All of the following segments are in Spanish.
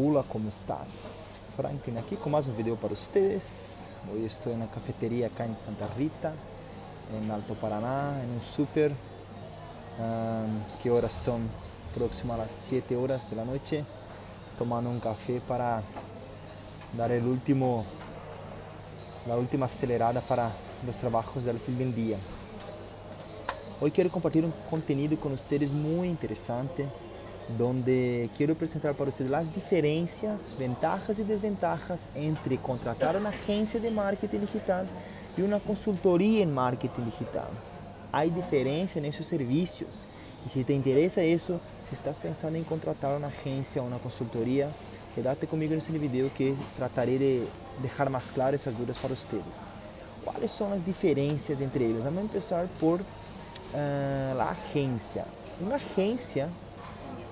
Hola, ¿cómo estás? Franklin aquí con más un video para ustedes. Hoy estoy en la cafetería acá en Santa Rita, en Alto Paraná, en un súper. ¿Qué horas son? Próximo a las 7 horas de la noche, tomando un café para dar la última acelerada para los trabajos del fin del día. Hoy quiero compartir un contenido con ustedes muy interesante, donde quiero presentar para ustedes las diferencias, ventajas y desventajas entre contratar una agencia de marketing digital y una consultoría en marketing digital. Hay diferencia en esos servicios y si te interesa eso, si estás pensando en contratar una agencia o una consultoría, quédate conmigo en este video que trataré de dejar más claras esas dudas para ustedes. ¿Cuáles son las diferencias entre ellos? Vamos a empezar por la agencia. Una agencia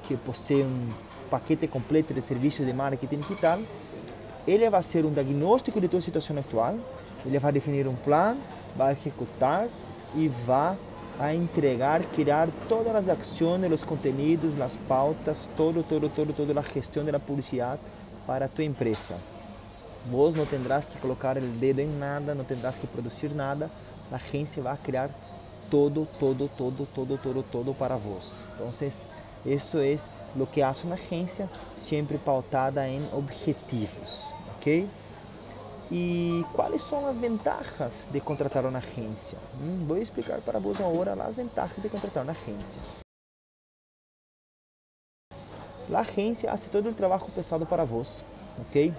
que posee un paquete completo de servicios de marketing digital, ele vai fazer um diagnóstico de tua situação atual, ele vai definir um plano, vai executar e vai a entregar, criar todas as ações, os conteúdos, as pautas, toda a gestão da publicidade para a tua empresa. Vos não tendrás que colocar o dedo em nada, não tendrás que produzir nada, a agência vai criar todo para vos. Então, isso é o que hace uma agência, sempre pautada em objetivos, ok? E quais são as vantagens de contratar uma agência? Vou explicar para vos agora as vantagens de contratar uma agência. A agência faz todo o trabalho pesado para vos, ok?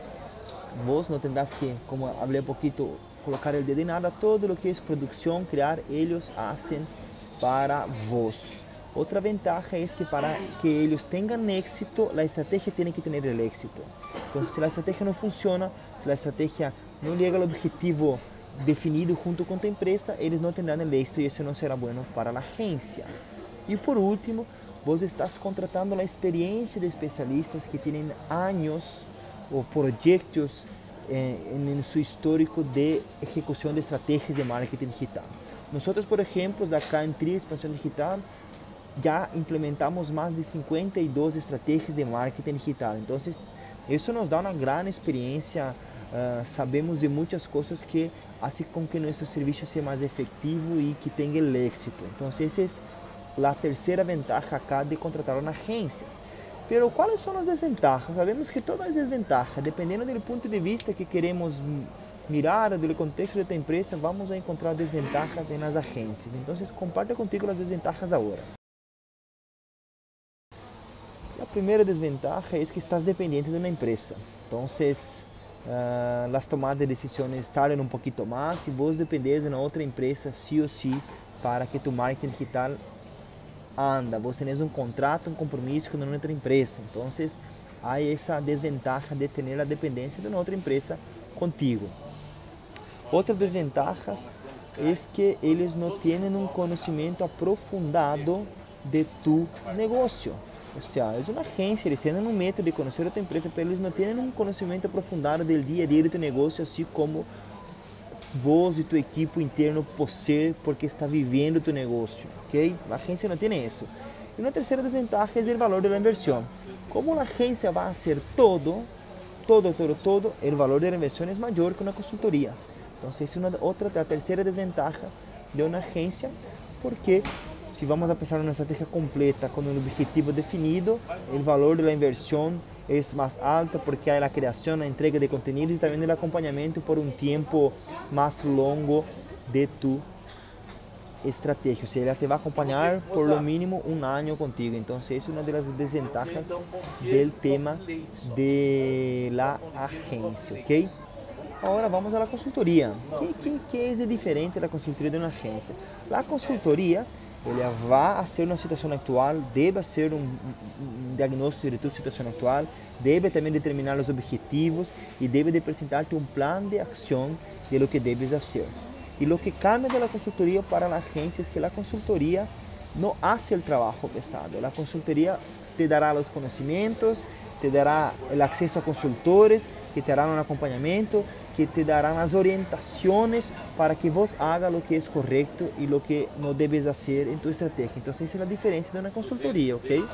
Vos não tendrás que, como falei um pouquinho, colocar o dedo em nada, todo o que é produção, criar, eles fazem para vos. Outra vantagem é que para que eles tenham êxito, a estratégia tem que ter o êxito. Então, se a estratégia não funciona, se a estratégia não chega ao objetivo definido junto com a empresa, eles não terão o êxito e isso não será bom para a agência. E por último, você está contratando a experiência de especialistas que têm anos ou projetos em seu histórico de execução de estratégias de marketing digital. Nós, por exemplo, acá em Trio Expansão Digital, já implementamos mais de 52 estratégias de marketing digital. Então, isso nos dá uma grande experiência, sabemos de muitas coisas que fazem com que nosso serviço seja mais efetivo e que tenha êxito. Então, essa é a terceira vantagem acá de contratar uma agência. Pero, quais são as desvantagens? Sabemos que todas as desvantagens, dependendo do ponto de vista que queremos mirar, do contexto da empresa, vamos encontrar desvantagens nas agências. Então, comparto contigo as desvantagens agora. A primeira desvantagem é que estás dependente de uma empresa. Então, as tomadas de decisões tardam um pouquinho mais e vos dependes de uma outra empresa, sí ou sí, para que tu marketing digital anda. Vos tenés um contrato, um compromisso com uma outra empresa. Então, há essa desvantagem de ter a dependência de uma outra empresa contigo. Outra desvantagem é que eles não têm um conhecimento aprofundado de tu negócio. Ou seja, é uma agência, eles têm um método de conhecer a tua empresa, mas eles não têm um conhecimento aprofundado do dia a dia do teu negócio, assim como vos e tua equipe interno possuem, porque está vivendo o teu negócio, ok? A agência não tem isso. E uma terceira desvantagem é o valor da inversão. Como a agência vai fazer todo, o valor da inversão é maior que uma consultoria. Então, essa é a terceira desvantagem de uma agência, porque se vamos a pensar numa estratégia completa com um objetivo definido, o valor da inversão é mais alto porque há a criação, a entrega de conteúdos e também o acompanhamento por um tempo mais longo de tu estratégia. Ou seja, ela te vai acompanhar por lo mínimo um ano contigo. Então, essa é uma das desvantagens do tema da agência, ok? Agora vamos à consultoria. O que é diferente da consultoria de uma agência? A consultoria ele vai fazer uma situação atual, deve fazer um diagnóstico de tua situação atual, deve também determinar os objetivos e deve apresentar-te um plano de ação de lo que deves fazer. E o que cambia da consultoria para a agência é que a consultoria não faz o trabalho pesado. A consultoria te dará os conhecimentos, te dará o acesso a consultores que te darão um acompanhamento, que te darão as orientações para que vos haga o que é correto e o que não debes fazer em tua estratégia. Então, essa é a diferença de uma consultoria, ok?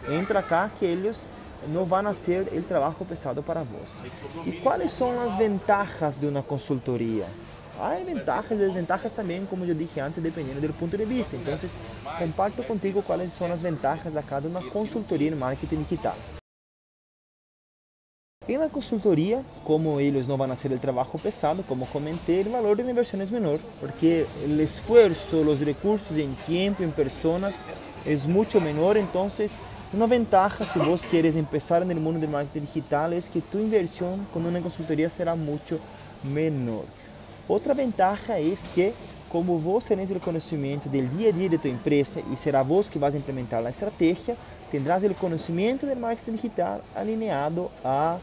Entra cá que eles no van a hacer el trabajo pesado para vos. ¿Y cuáles son las ventajas de una consultoría? Hay ventajas y desventajas también, como yo dije antes, dependiendo del punto de vista. Entonces, comparto contigo cuáles son las ventajas de cada una consultoría en marketing digital. En la consultoría, como ellos no van a hacer el trabajo pesado, como comenté, el valor de la inversión es menor, porque el esfuerzo, los recursos en tiempo, en personas, es mucho menor. Entonces, una ventaja si vos quieres empezar en el mundo del marketing digital es que tu inversión con una consultoría será mucho menor. Otra ventaja es que, como vos tenés el conocimiento del día a día de tu empresa y será vos que vas a implementar la estrategia, tendrás el conocimiento del marketing digital alineado a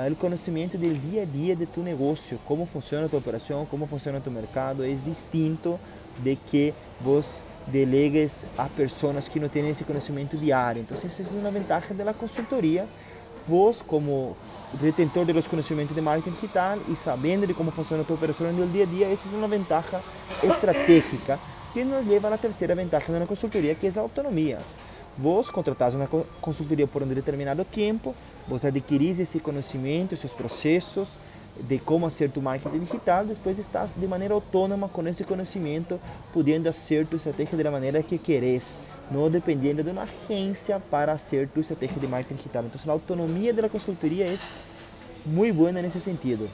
el conocimiento del día a día de tu negocio, cómo funciona tu operación, cómo funciona tu mercado. Es distinto de que vos delegues a personas que no tienen ese conocimiento diario. Entonces, esa es una ventaja de la consultoría. Vos, como retentor de los conocimientos de marketing digital y sabiendo de cómo funciona tu operación en el día a día, eso es una ventaja estratégica que nos lleva a la tercera ventaja de una consultoría, que es la autonomía. Vos contratás una consultoría por un determinado tiempo, vos adquirís ese conocimiento, esos procesos de cómo hacer tu marketing digital, después estás de manera autónoma con ese conocimiento, pudiendo hacer tu estrategia de la manera que querés, no dependiendo de una agencia para hacer tu estrategia de marketing digital. Entonces, la autonomía de la consultoría es muy buena en ese sentido.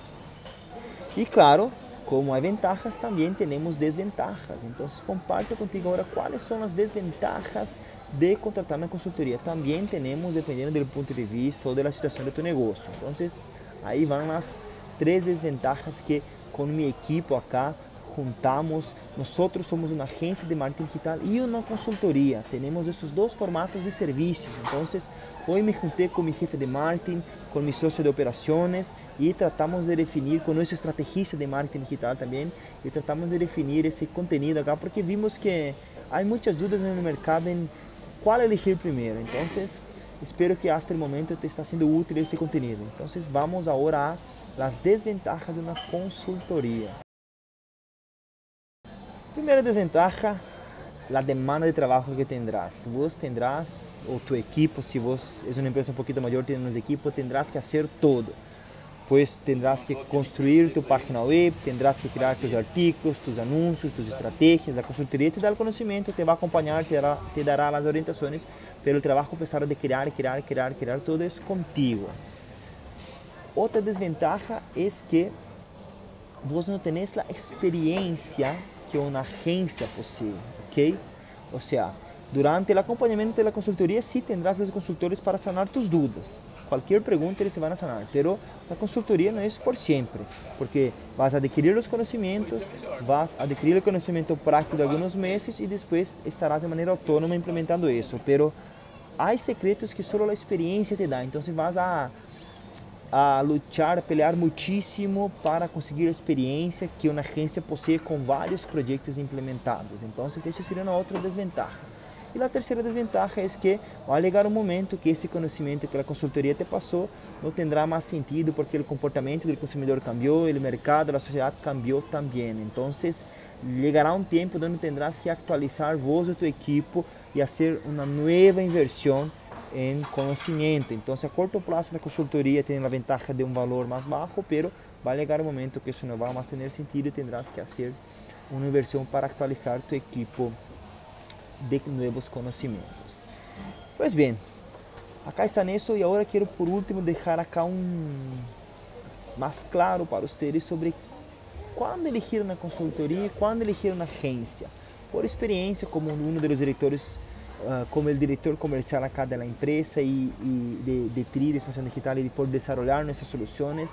Y claro, como hay ventajas, también tenemos desventajas. Entonces, comparto contigo ahora cuáles son las desventajas de contratar una consultoría. También tenemos, dependiendo del punto de vista o de la situación de tu negocio. Entonces, ahí van las 3 desventajas que con mi equipo acá juntamos. Nosotros somos una agencia de marketing digital y una consultoría. Tenemos esos 2 formatos de servicios. Entonces, hoy me junté con mi jefe de marketing, con mi socio de operaciones y tratamos de definir, con nuestro estrategista de marketing digital también, y tratamos de definir ese contenido acá porque vimos que hay muchas dudas en el mercado en cuál elegir primero. Entonces, espero que hasta el momento te está siendo útil ese contenido. Entonces, vamos ahora a las desventajas de una consultoría. Primera desventaja, la demanda de trabajo que tendrás. Vos tendrás, o tu equipo, si vos es una empresa un poquito mayor, tienes un equipo, tendrás que hacer todo. Pues tendrás que construir tu página web, tendrás que crear tus artículos, tus anuncios, tus estrategias. La consultoría te da el conocimiento, te va a acompañar, te dará las orientaciones, pero el trabajo pesado de crear, todo es contigo. Otra desventaja es que vos no tenés la experiencia que una agencia posee, ¿ok? O sea, durante el acompañamiento de la consultoría sí tendrás los consultores para sanar tus dudas. Cualquier pregunta eles te van a sanar, pero la consultoría no es por siempre, porque vas a adquirir los conocimientos, vas a adquirir el conocimiento práctico de algunos meses y después estarás de manera autónoma implementando eso. Pero hay secretos que solo la experiencia te da, entonces vas a luchar, a pelear muchísimo para conseguir a experiência que uma agência possui com vários projetos implementados. Então, isso seria uma outra desventaja. E a terceira desventaja é que vai chegar um momento que esse conhecimento que a consultoria te passou não terá mais sentido porque o comportamento do consumidor cambiou, o mercado, a sociedade cambiou também. Então, chegará um tempo onde terás que actualizar vos e tu equipo e fazer uma nova inversão en conocimiento. Entonces, a corto plazo la consultoría tiene la ventaja de un valor más bajo, pero va a llegar un momento que eso no va a más tener sentido y tendrás que hacer una inversión para actualizar tu equipo de nuevos conocimientos. Pues bien, acá está en eso y ahora quiero por último dejar acá más claro para ustedes sobre cuándo elegir una consultoría y cuándo elegir una agencia. Por experiencia, como uno de los directores como el director comercial acá de la empresa y de TRI, de Expansión Digital, y por desarrollar nuestras soluciones,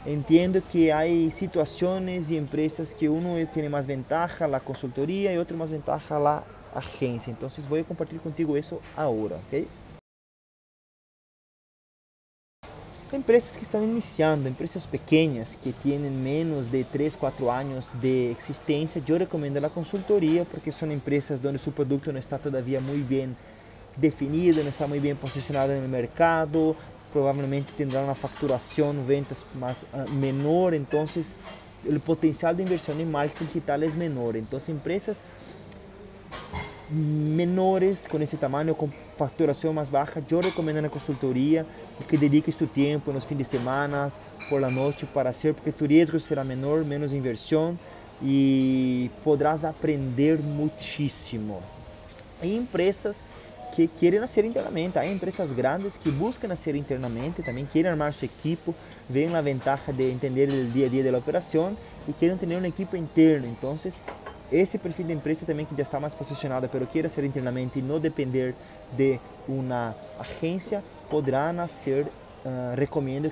entiendo que hay situaciones y empresas que uno tiene más ventaja la consultoría y otro más ventaja la agencia. Entonces voy a compartir contigo eso ahora, ¿ok? Empresas que están iniciando, empresas pequeñas que tienen menos de 3, 4 años de existencia, yo recomiendo la consultoría porque son empresas donde su producto no está todavía muy bien definido, no está muy bien posicionado en el mercado, probablemente tendrán una facturación, ventas más menor, entonces el potencial de inversión en marketing digital es menor. Entonces empresas menores, con ese tamaño, con facturación más baja, yo recomiendo una consultoría que dediques tu tiempo en los fines de semana, por la noche para hacer, porque tu riesgo será menor, menos inversión y podrás aprender muchísimo. Hay empresas que quieren hacer internamente, hay empresas grandes que buscan hacer internamente, también quieren armar su equipo, ven la ventaja de entender el día a día de la operación y quieren tener un equipo interno. Entonces, esse perfil de empresa também que já está mais posicionada, pero quiere ser internamente e não depender de uma agência, poderá nascer. Recomendo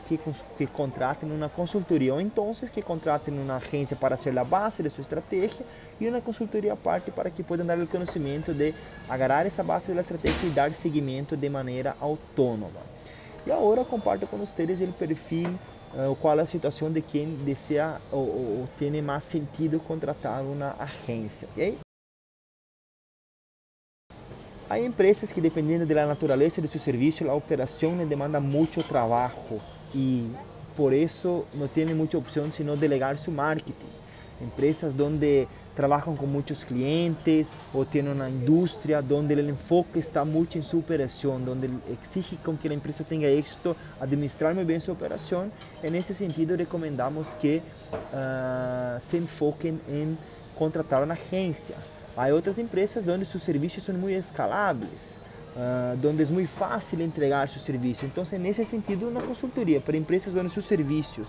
que contratem uma consultoria ou então que contratem uma agência para ser a base de sua estratégia e uma consultoria à parte para que possam dar o conhecimento de agarrar essa base da estratégia e dar seguimento de maneira autônoma. E agora comparto com vocês o perfil, qual é a situação de quem deseja ou tem mais sentido contratar uma agência. Okay? Há empresas que, dependendo da natureza de seu serviço, a operação demanda muito trabalho e por isso não tem muita opção senão delegar seu marketing. Empresas onde trabalham com muitos clientes ou têm uma indústria onde o enfoque está muito em sua operação, onde exige que a empresa tenha êxito, administrar muito bem sua operação. E nesse sentido, recomendamos que se enfoquem em contratar uma agência. Há outras empresas onde seus serviços são muito escaláveis, onde é muito fácil entregar seu serviço. Então, nesse sentido, uma consultoria para empresas onde seus serviços,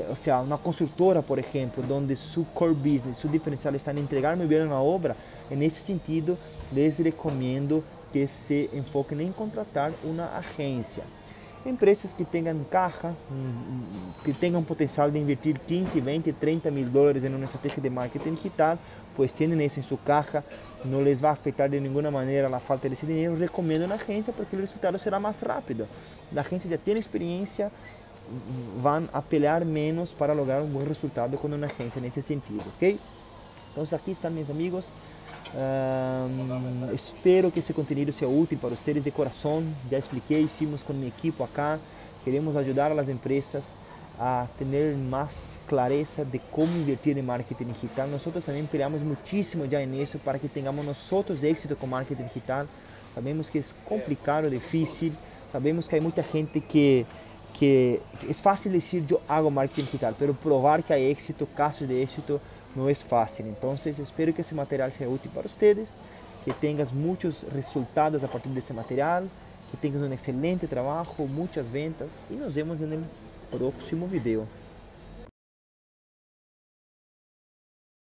ou seja, uma consultora, por exemplo, onde seu core business, seu diferencial está em entregar muito bem uma obra, nesse sentido, les recomendo que se enfoquem em contratar uma agência. Empresas que tenham caixa, que tenham potencial de invertir 15, 20, 30 mil dólares em uma estratégia de marketing digital, pues tienen isso em sua caixa, não les vai afetar de nenhuma maneira a falta desse dinheiro. Recomendo uma agência porque o resultado será mais rápido. A agência já tem experiência, vão apelar menos para lograr um bom resultado com uma agência nesse sentido, ok? Então aqui estão meus amigos. Espero que esse conteúdo seja útil para vocês de coração. Já expliquei, hicimos com minha equipe acá. Queremos ajudar as empresas a ter mais clareza de como invertir em marketing digital. Nós também empenhamos muitíssimo já nisso para que tenhamos nós êxito com marketing digital. Sabemos que é complicado, difícil. Sabemos que há muita gente que é fácil dizer eu hago marketing digital, mas provar que há êxito, casos de êxito, não é fácil. Então, espero que esse material seja útil para vocês, que tenhas muitos resultados a partir desse material, que tenhas um excelente trabalho, muitas ventas e nos vemos no próximo vídeo.